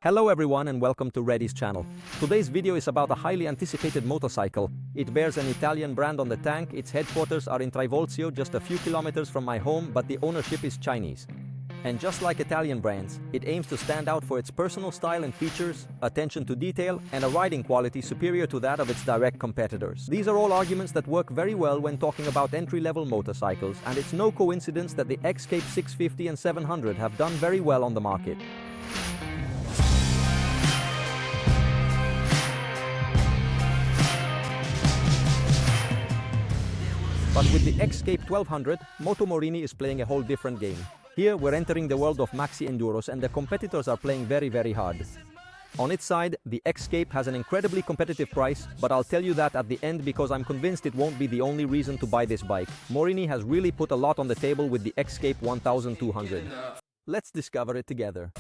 Hello everyone and welcome to Reddy's channel. Today's video is about a highly anticipated motorcycle. It bears an Italian brand on the tank. Its headquarters are in Trivolzio, just a few kilometers from my home, but the ownership is Chinese. And just like Italian brands, it aims to stand out for its personal style and features, attention to detail, and a riding quality superior to that of its direct competitors. These are all arguments that work very well when talking about entry-level motorcycles, and it's no coincidence that the X-Cape 650 and 700 have done very well on the market. But with the X-Cape 1200, Moto Morini is playing a whole different game. Here, we're entering the world of maxi enduros and the competitors are playing very hard. On its side, the X-Cape has an incredibly competitive price, but I'll tell you that at the end because I'm convinced it won't be the only reason to buy this bike. Morini has really put a lot on the table with the X-Cape 1200. Let's discover it together.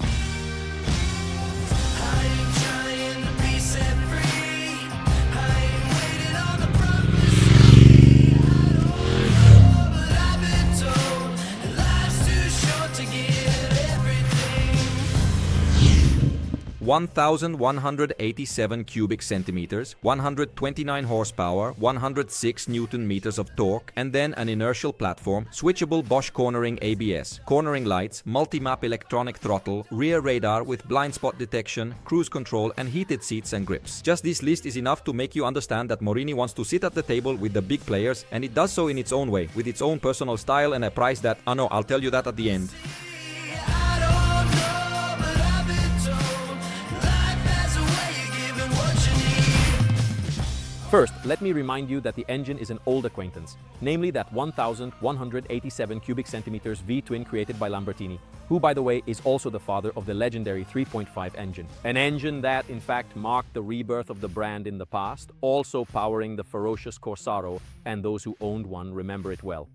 (1,187 cubic centimeters, 129 horsepower, 106 newton meters of torque, and then an inertial platform, switchable Bosch cornering ABS, cornering lights, multi-map electronic throttle, rear radar with blind spot detection, cruise control, and heated seats and grips. Just this list is enough to make you understand that Morini wants to sit at the table with the big players, and it does so in its own way, with its own personal style and a price that, no, I'll tell you that at the end. First, let me remind you that the engine is an old acquaintance, namely that 1,187 cubic centimeters V-twin created by Lamborghini, who by the way is also the father of the legendary 3.5 engine. An engine that in fact marked the rebirth of the brand in the past, also powering the ferocious Corsaro, and those who owned one remember it well.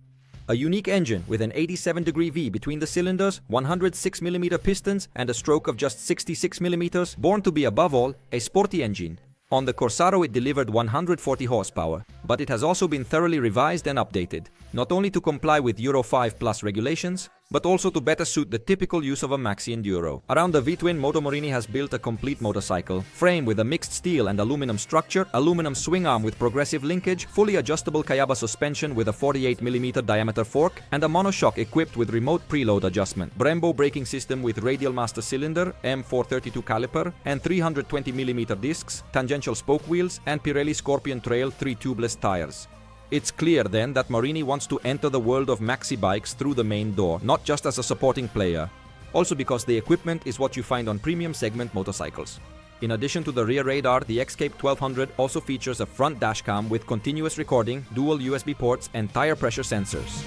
A unique engine with an 87-degree V between the cylinders, 106mm pistons, and a stroke of just 66mm, born to be above all a sporty engine. On the Corsaro it delivered 140 horsepower, but it has also been thoroughly revised and updated, not only to comply with Euro 5 Plus regulations, but also to better suit the typical use of a maxi enduro. Around the V-twin, Moto Morini has built a complete motorcycle, frame with a mixed steel and aluminum structure, aluminum swing arm with progressive linkage, fully adjustable Kayaba suspension with a 48mm diameter fork, and a monoshock equipped with remote preload adjustment, Brembo braking system with radial master cylinder, M432 caliper, and 320mm discs, tangential spoke wheels, and Pirelli Scorpion Trail 3 tubeless tires. It's clear then that Morini wants to enter the world of maxi bikes through the main door, not just as a supporting player. Also because the equipment is what you find on premium segment motorcycles. In addition to the rear radar, the X-Cape 1200 also features a front dashcam with continuous recording, dual USB ports, and tire pressure sensors.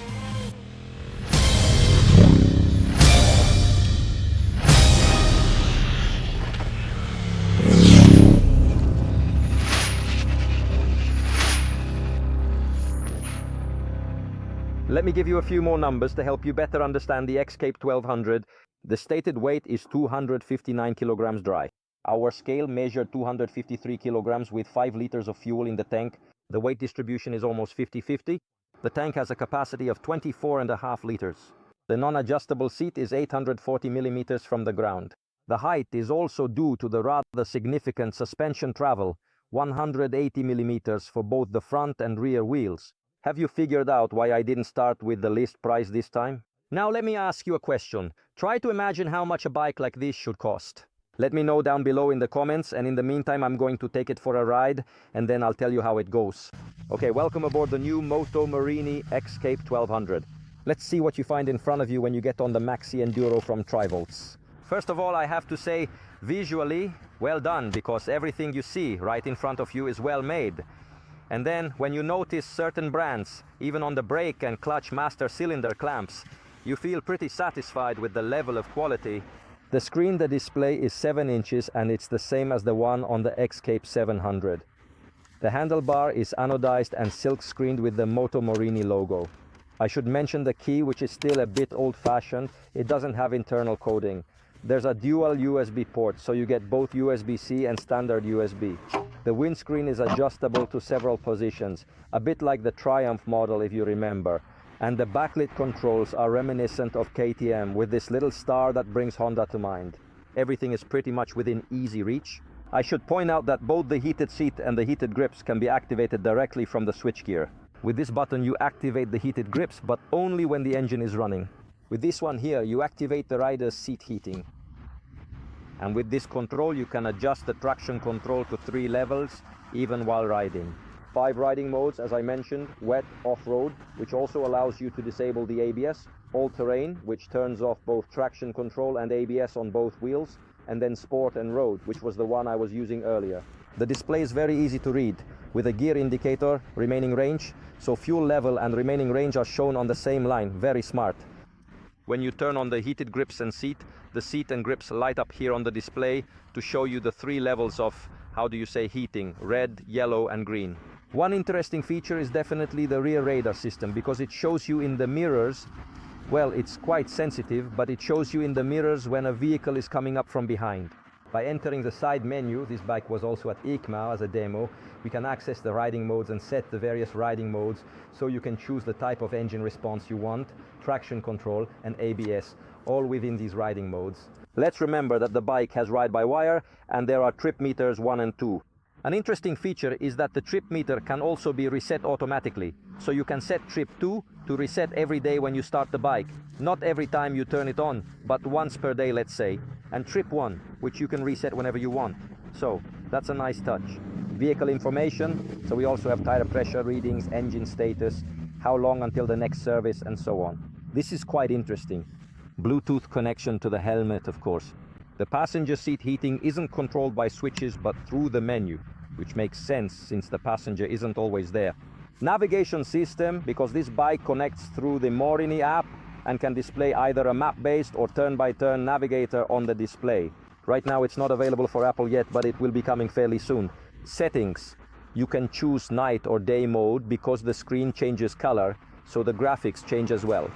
Let me give you a few more numbers to help you better understand the X-Cape 1200. The stated weight is 259 kilograms dry. Our scale measured 253 kilograms with 5 liters of fuel in the tank. The weight distribution is almost 50-50. The tank has a capacity of 24.5 liters. The non-adjustable seat is 840 millimeters from the ground. The height is also due to the rather significant suspension travel, 180 millimeters for both the front and rear wheels. Have you figured out why I didn't start with the list price this time? Now let me ask you a question. Try to imagine how much a bike like this should cost. Let me know down below in the comments, and in the meantime I'm going to take it for a ride and then I'll tell you how it goes. Okay, welcome aboard the new Moto Morini X-Cape 1200. Let's see what you find in front of you when you get on the maxi enduro from Trivolz. First of all, I have to say, visually, well done, because everything you see right in front of you is well made. And then, when you notice certain brands, even on the brake and clutch master cylinder clamps, you feel pretty satisfied with the level of quality. The screen the display is 7 inches and it's the same as the one on the X-Cape 700. The handlebar is anodized and silk screened with the Moto Morini logo. I should mention the key, which is still a bit old-fashioned. It doesn't have internal coding. There's a dual USB port, so you get both USB-C and standard USB. The windscreen is adjustable to several positions, a bit like the Triumph model if you remember. And the backlit controls are reminiscent of KTM with this little star that brings Honda to mind. Everything is pretty much within easy reach. I should point out that both the heated seat and the heated grips can be activated directly from the switchgear. With this button you activate the heated grips, but only when the engine is running. With this one here you activate the rider's seat heating. And with this control you can adjust the traction control to 3 levels even while riding. 5 riding modes, as I mentioned: wet, off-road, which also allows you to disable the ABS, all-terrain, which turns off both traction control and ABS on both wheels, and then sport and road, which was the one I was using earlier. The display is very easy to read, with a gear indicator, remaining range, so fuel level and remaining range are shown on the same line. Very smart. When you turn on the heated grips and seat, the seat and grips light up here on the display to show you the 3 levels of, how do you say, heating: red, yellow and green. One interesting feature is definitely the rear radar system, because it shows you in the mirrors. Well, it's quite sensitive, but it shows you in the mirrors when a vehicle is coming up from behind. By entering the side menu, this bike was also at EICMA as a demo, we can access the riding modes and set the various riding modes, so you can choose the type of engine response you want, traction control and ABS, all within these riding modes. Let's remember that the bike has ride-by-wire and there are trip meters 1 and 2. An interesting feature is that the trip meter can also be reset automatically, so you can set trip 2 to reset every day when you start the bike. Not every time you turn it on, but once per day, let's say. And trip 1, which you can reset whenever you want. So that's a nice touch. Vehicle information, so we also have tire pressure readings, engine status, how long until the next service and so on. This is quite interesting. Bluetooth connection to the helmet, of course. The passenger seat heating isn't controlled by switches but through the menu, which makes sense since the passenger isn't always there. Navigation system, because this bike connects through the Morini app and can display either a map-based or turn-by-turn navigator on the display. Right now it's not available for Apple yet, but it will be coming fairly soon. Settings. You can choose night or day mode because the screen changes color, so the graphics change as well.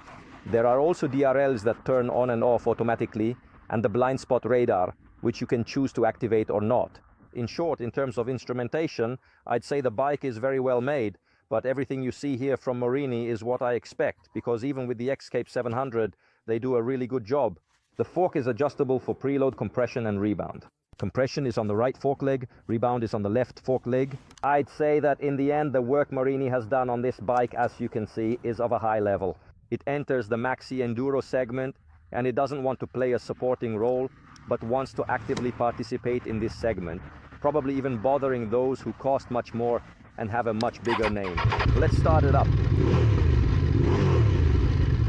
There are also DRLs that turn on and off automatically, and the blind spot radar, which you can choose to activate or not. In short, in terms of instrumentation, I'd say the bike is very well made, but everything you see here from Morini is what I expect, because even with the X-Cape 700, they do a really good job. The fork is adjustable for preload, compression and rebound. Compression is on the right fork leg, rebound is on the left fork leg. I'd say that in the end, the work Morini has done on this bike, as you can see, is of a high level. It enters the maxi enduro segment, and it doesn't want to play a supporting role, but wants to actively participate in this segment, probably even bothering those who cost much more and have a much bigger name. Let's start it up.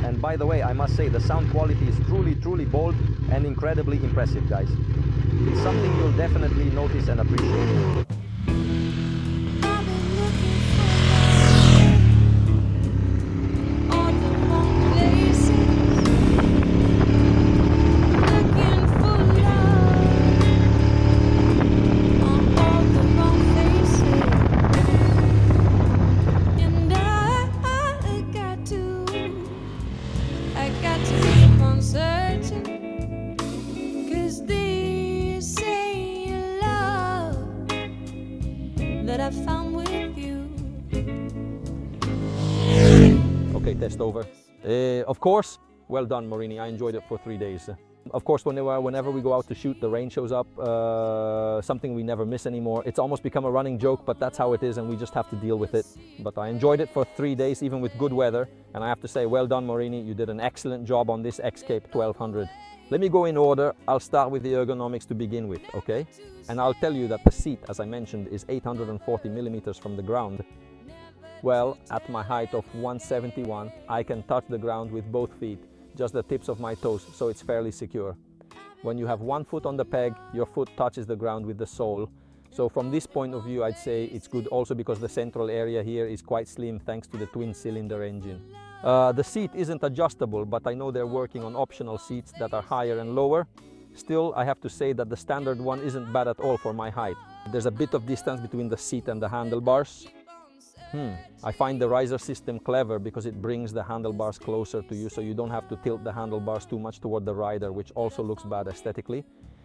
And by the way, I must say the sound quality is truly bold and incredibly impressive, guys. It's something you'll definitely notice and appreciate. Okay, test over. Of course, well done Morini, I enjoyed it for 3 days. Of course, whenever we go out to shoot, the rain shows up, something we never miss anymore. It's almost become a running joke, but that's how it is and we just have to deal with it. But I enjoyed it for 3 days, even with good weather. And I have to say, well done Morini, you did an excellent job on this X-Cape 1200. Let me go in order. I'll start with the ergonomics to begin with, okay? And I'll tell you that the seat, as I mentioned, is 840 millimeters from the ground. Well, at my height of 171, I can touch the ground with both feet, just the tips of my toes, so it's fairly secure. When you have one foot on the peg, your foot touches the ground with the sole. So from this point of view, I'd say it's good also because the central area here is quite slim thanks to the twin-cylinder engine. The seat isn't adjustable, but I know they're working on optional seats that are higher and lower. Still, I have to say that the standard one isn't bad at all for my height. There's a bit of distance between the seat and the handlebars. I find the riser system clever because it brings the handlebars closer to you, so you don't have to tilt the handlebars too much toward the rider, which also looks bad aesthetically.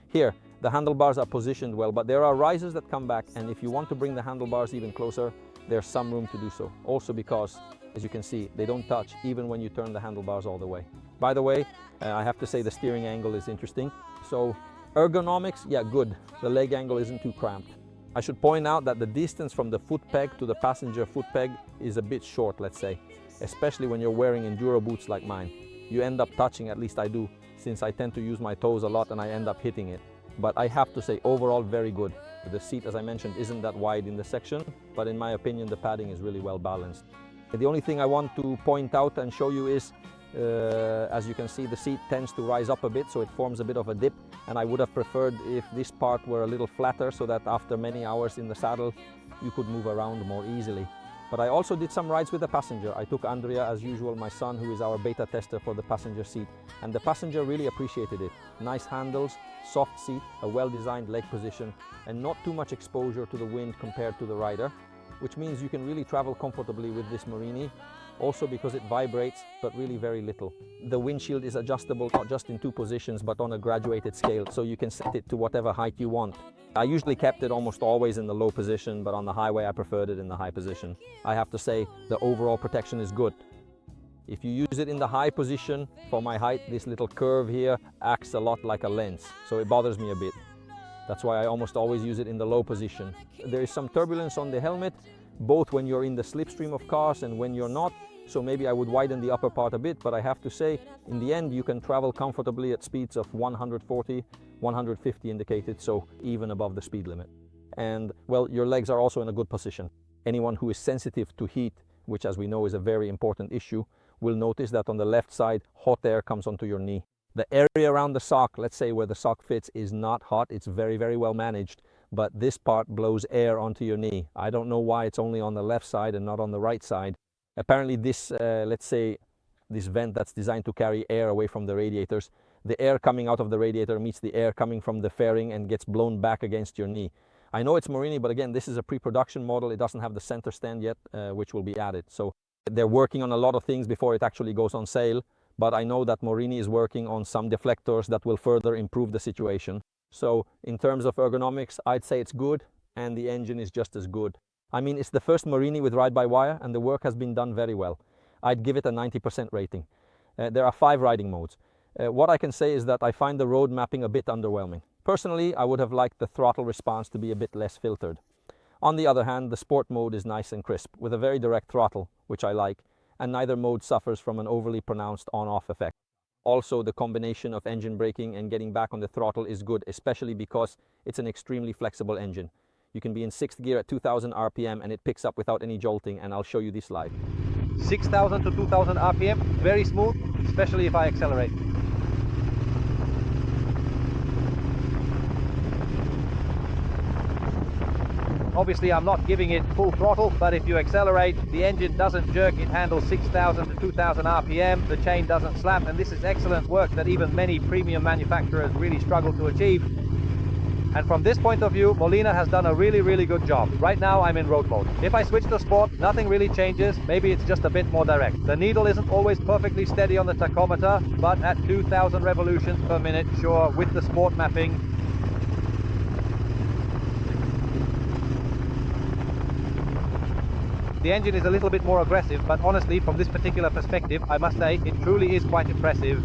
Here, the handlebars are positioned well, but there are risers that come back, and if you want to bring the handlebars even closer, there's some room to do so. Also because, as you can see, they don't touch even when you turn the handlebars all the way. By the way, I have to say the steering angle is interesting. So Ergonomics, yeah, good. The leg angle isn't too cramped. I should point out that the distance from the foot peg to the passenger foot peg is a bit short, let's say, especially when you're wearing enduro boots like mine. You end up touching, at least I do, since I tend to use my toes a lot and I end up hitting it. But I have to say, overall, very good. The seat, as I mentioned, isn't that wide in the section, but in my opinion, the padding is really well balanced. The only thing I want to point out and show you is, as you can see, the seat tends to rise up a bit, so it forms a bit of a dip, and I would have preferred if this part were a little flatter so that after many hours in the saddle, you could move around more easily. But I also did some rides with the passenger. I took Andrea, as usual, my son, who is our beta tester for the passenger seat, and the passenger really appreciated it. Nice handles, soft seat, a well-designed leg position, and not too much exposure to the wind compared to the rider, which means you can really travel comfortably with this Morini, also because it vibrates, but really very little. The windshield is adjustable not just in two positions, but on a graduated scale, so you can set it to whatever height you want. I usually kept it almost always in the low position, but on the highway I preferred it in the high position. I have to say the overall protection is good. If you use it in the high position, for my height, this little curve here acts a lot like a lens, so it bothers me a bit. That's why I almost always use it in the low position. There is some turbulence on the helmet, both when you're in the slipstream of cars and when you're not, so maybe I would widen the upper part a bit, but I have to say, in the end, you can travel comfortably at speeds of 140, 150 indicated, so even above the speed limit. And, well, your legs are also in a good position. Anyone who is sensitive to heat, which as we know is a very important issue, will notice that on the left side, hot air comes onto your knee. The area around the sock, let's say where the sock fits, is not hot, it's very, very well managed, but this part blows air onto your knee. I don't know why it's only on the left side and not on the right side. Apparently this, let's say, this vent that's designed to carry air away from the radiators, the air coming out of the radiator meets the air coming from the fairing and gets blown back against your knee. I know it's Morini, but again, this is a pre-production model. It doesn't have the center stand yet, which will be added. So they're working on a lot of things before it actually goes on sale. But I know that Morini is working on some deflectors that will further improve the situation. So in terms of ergonomics, I'd say it's good, and the engine is just as good. I mean, it's the first Morini with ride-by-wire, and the work has been done very well. I'd give it a 90% rating. There are 5 riding modes. What I can say is that I find the road mapping a bit underwhelming. Personally, I would have liked the throttle response to be a bit less filtered. On the other hand, the sport mode is nice and crisp, with a very direct throttle, which I like, and neither mode suffers from an overly pronounced on-off effect. Also, the combination of engine braking and getting back on the throttle is good, especially because it's an extremely flexible engine. You can be in 6th gear at 2000 RPM and it picks up without any jolting, and I'll show you this live. 6,000 to 2,000 RPM, very smooth, especially if I accelerate. Obviously I'm not giving it full throttle, but if you accelerate, the engine doesn't jerk, it handles 6,000 to 2,000 RPM, the chain doesn't slap, and this is excellent work that even many premium manufacturers really struggle to achieve. And from this point of view, Molina has done a really good job. Right now I'm in road mode. If I switch to sport, nothing really changes, maybe it's just a bit more direct. The needle isn't always perfectly steady on the tachometer, but at 2,000 revolutions per minute, sure, with the sport mapping, the engine is a little bit more aggressive, but honestly, from this particular perspective, I must say, it truly is quite impressive.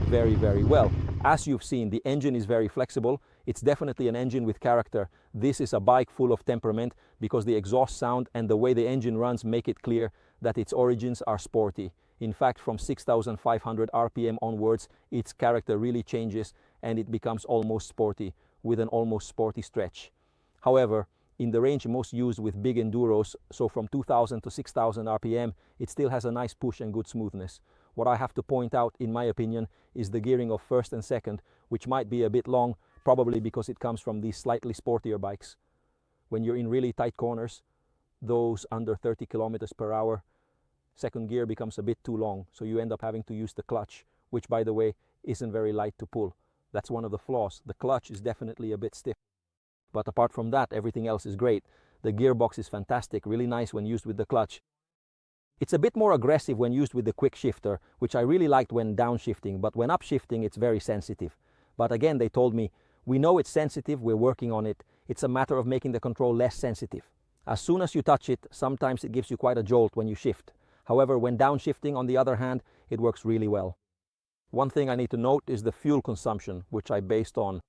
Very, very well. As you've seen, the engine is very flexible. It's definitely an engine with character. This is a bike full of temperament because the exhaust sound and the way the engine runs make it clear that its origins are sporty. In fact, from 6,500 RPM onwards, its character really changes and it becomes almost sporty, with an almost sporty stretch. However, in the range most used with big enduros, so from 2,000 to 6,000 RPM, it still has a nice push and good smoothness. What I have to point out, in my opinion, is the gearing of first and second, which might be a bit long, probably because it comes from these slightly sportier bikes. When you're in really tight corners, those under 30 kilometers per hour, second gear becomes a bit too long, so you end up having to use the clutch, which, by the way, isn't very light to pull. That's one of the flaws. The clutch is definitely a bit stiff. But apart from that, everything else is great. The gearbox is fantastic, really nice when used with the clutch. It's a bit more aggressive when used with the quick shifter, which I really liked when downshifting, but when upshifting it's very sensitive. But again, they told me, we know it's sensitive, we're working on it. It's a matter of making the control less sensitive. As soon as you touch it, sometimes it gives you quite a jolt when you shift. However, when downshifting, on the other hand, it works really well. One thing I need to note is the fuel consumption, which I based on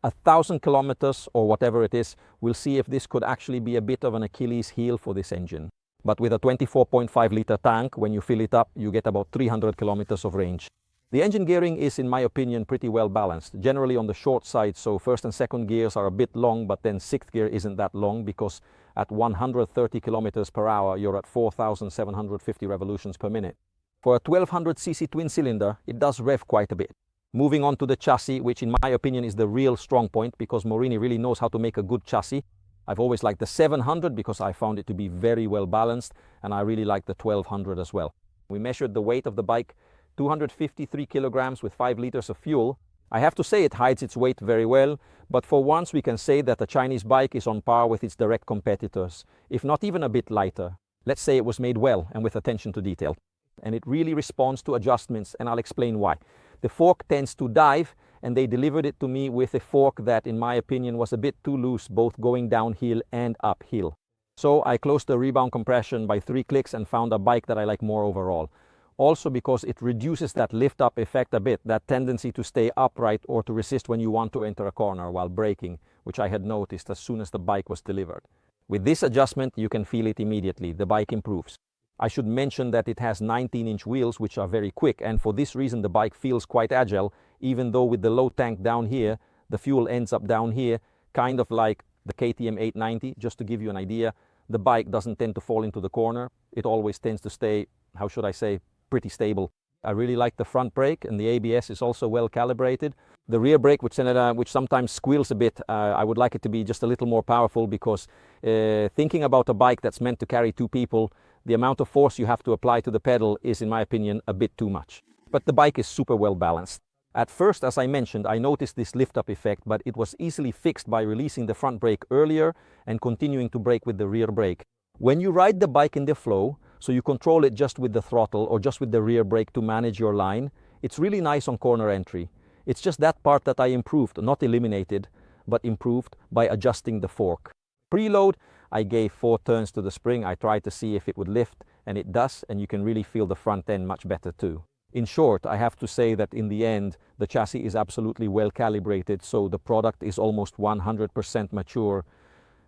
1,000 kilometers or whatever it is. We'll see if this could actually be a bit of an Achilles heel for this engine. But with a 24.5 liter tank, when you fill it up, you get about 300 kilometers of range. The engine gearing is, in my opinion, pretty well balanced, generally on the short side, so first and second gears are a bit long, but then sixth gear isn't that long because at 130 kilometers per hour, you're at 4,750 revolutions per minute. For a 1200cc twin cylinder, it does rev quite a bit. Moving on to the chassis, which in my opinion is the real strong point because Morini really knows how to make a good chassis. I've always liked the 700 because I found it to be very well balanced, and I really like the 1200 as well. We measured the weight of the bike, 253 kilograms with 5 liters of fuel. I have to say it hides its weight very well, but for once we can say that the Chinese bike is on par with its direct competitors, if not even a bit lighter. Let's say it was made well and with attention to detail. And it really responds to adjustments, and I'll explain why. The fork tends to dive, and they delivered it to me with a fork that, in my opinion, was a bit too loose, both going downhill and uphill. So I closed the rebound compression by 3 clicks and found a bike that I like more overall. Also because it reduces that lift-up effect a bit, that tendency to stay upright or to resist when you want to enter a corner while braking, which I had noticed as soon as the bike was delivered. With this adjustment, you can feel it immediately. The bike improves. I should mention that it has 19-inch wheels, which are very quick, and for this reason the bike feels quite agile, even though with the low tank down here, the fuel ends up down here, kind of like the KTM 890. Just to give you an idea, the bike doesn't tend to fall into the corner. It always tends to stay, how should I say, pretty stable. I really like the front brake, and the ABS is also well calibrated. The rear brake, which sometimes squeals a bit, I would like it to be just a little more powerful because thinking about a bike that's meant to carry 2 people, the amount of force you have to apply to the pedal is, in my opinion, a bit too much. But the bike is super well balanced. At first, as I mentioned, I noticed this lift-up effect, but it was easily fixed by releasing the front brake earlier and continuing to brake with the rear brake. When you ride the bike in the flow, so you control it just with the throttle or just with the rear brake to manage your line, it's really nice on corner entry. It's just that part that I improved, not eliminated, but improved by adjusting the fork. Preload, I gave 4 turns to the spring. I tried to see if it would lift, and it does, and you can really feel the front end much better too. In short, I have to say that in the end, the chassis is absolutely well calibrated, so the product is almost 100% mature.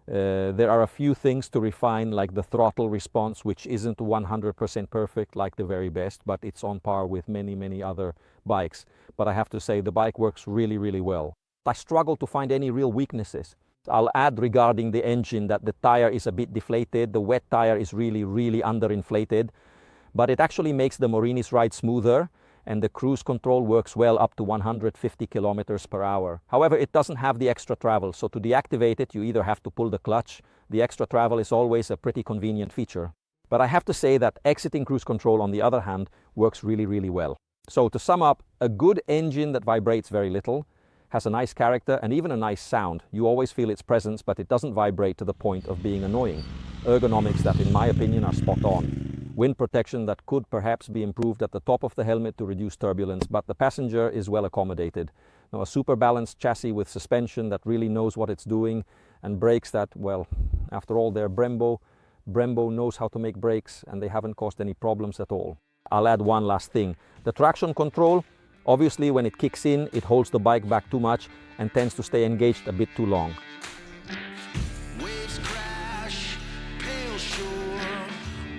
There are a few things to refine, like the throttle response, which isn't 100% perfect like the very best, but it's on par with many other bikes. But I have to say the bike works really well. I struggle to find any real weaknesses. I'll add regarding the engine that the tire is a bit deflated. The wet tire is really underinflated, but it actually makes the Morini's ride smoother, and the cruise control works well up to 150 kilometers per hour. However, it doesn't have the extra travel, so to deactivate it, you either have to pull the clutch. The extra travel is always a pretty convenient feature. But I have to say that exiting cruise control, on the other hand, works really well. So to sum up, a good engine that vibrates very little, has a nice character and even a nice sound. You always feel its presence, but it doesn't vibrate to the point of being annoying. Ergonomics that, in my opinion, are spot on. Wind protection that could perhaps be improved at the top of the helmet to reduce turbulence, but the passenger is well accommodated. Now, a super balanced chassis with suspension that really knows what it's doing, and brakes that, well, after all, they're Brembo. Brembo knows how to make brakes, and they haven't caused any problems at all. I'll add one last thing. The traction control, obviously when it kicks in, it holds the bike back too much and tends to stay engaged a bit too long. Waves crash, pale shore,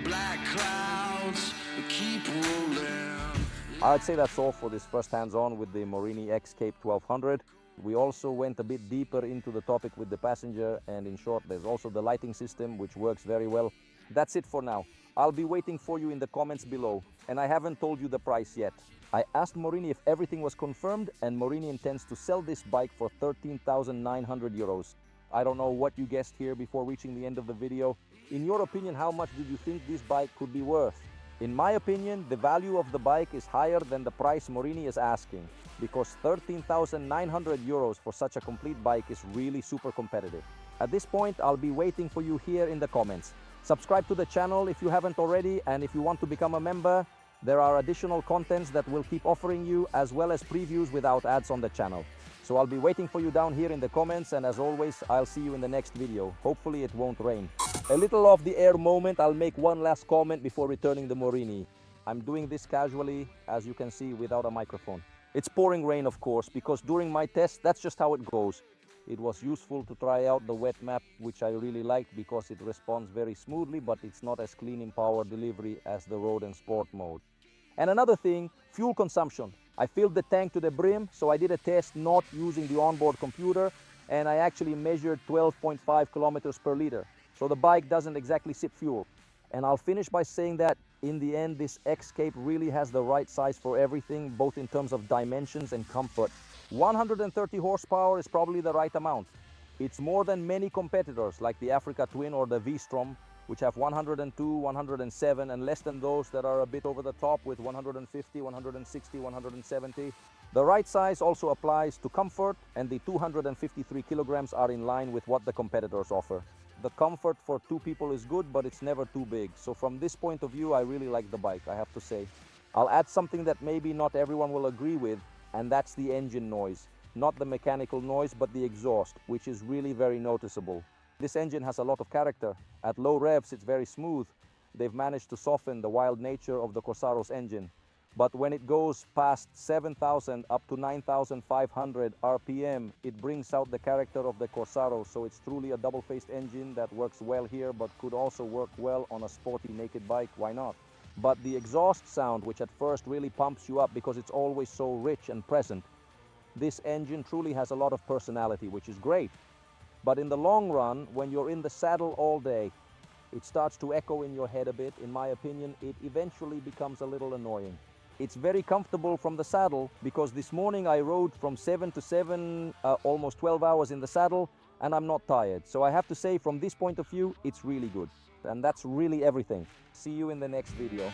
black clouds keep rolling. I'd say that's all for this first hands-on with the Morini X-Cape 1200. We also went a bit deeper into the topic with the passenger, and in short, there's also the lighting system, which works very well. That's it for now. I'll be waiting for you in the comments below, and I haven't told you the price yet. I asked Morini if everything was confirmed, and Morini intends to sell this bike for 13,900 euros. I don't know what you guessed here before reaching the end of the video. In your opinion, how much did you think this bike could be worth? In my opinion, the value of the bike is higher than the price Morini is asking, because 13,900 euros for such a complete bike is really super competitive. At this point, I'll be waiting for you here in the comments. Subscribe to the channel if you haven't already, and if you want to become a member, there are additional contents that we'll keep offering you, as well as previews without ads on the channel. So I'll be waiting for you down here in the comments, and as always, I'll see you in the next video. Hopefully it won't rain. A little off the air moment, I'll make one last comment before returning the Morini. I'm doing this casually, as you can see, without a microphone. It's pouring rain, of course, because during my test, that's just how it goes. It was useful to try out the wet map, which I really liked because it responds very smoothly, but it's not as clean in power delivery as the road and sport mode. And another thing, fuel consumption. I filled the tank to the brim, so I did a test not using the onboard computer, and I actually measured 12.5 kilometers per liter. So the bike doesn't exactly sip fuel. And I'll finish by saying that in the end, this X-Cape really has the right size for everything, both in terms of dimensions and comfort. 130 horsepower is probably the right amount. It's more than many competitors like the Africa Twin or the V-Strom, which have 102, 107, and less than those that are a bit over the top with 150, 160, 170. The right size also applies to comfort, and the 253 kilograms are in line with what the competitors offer. The comfort for two people is good, but it's never too big. So from this point of view, I really like the bike, I have to say. I'll add something that maybe not everyone will agree with, and that's the engine noise. Not the mechanical noise, but the exhaust, which is really very noticeable. This engine has a lot of character. At low revs, it's very smooth. They've managed to soften the wild nature of the Corsaro's engine. But when it goes past 7,000 up to 9,500 RPM, it brings out the character of the Corsaro. So it's truly a double-faced engine that works well here, but could also work well on a sporty naked bike. Why not? But the exhaust sound, which at first really pumps you up because it's always so rich and present, this engine truly has a lot of personality, which is great. But in the long run, when you're in the saddle all day, it starts to echo in your head a bit. In my opinion, it eventually becomes a little annoying. It's very comfortable from the saddle because this morning I rode from 7 to 7, almost 12 hours in the saddle, and I'm not tired. So I have to say, from this point of view, it's really good. And that's really everything. See you in the next video.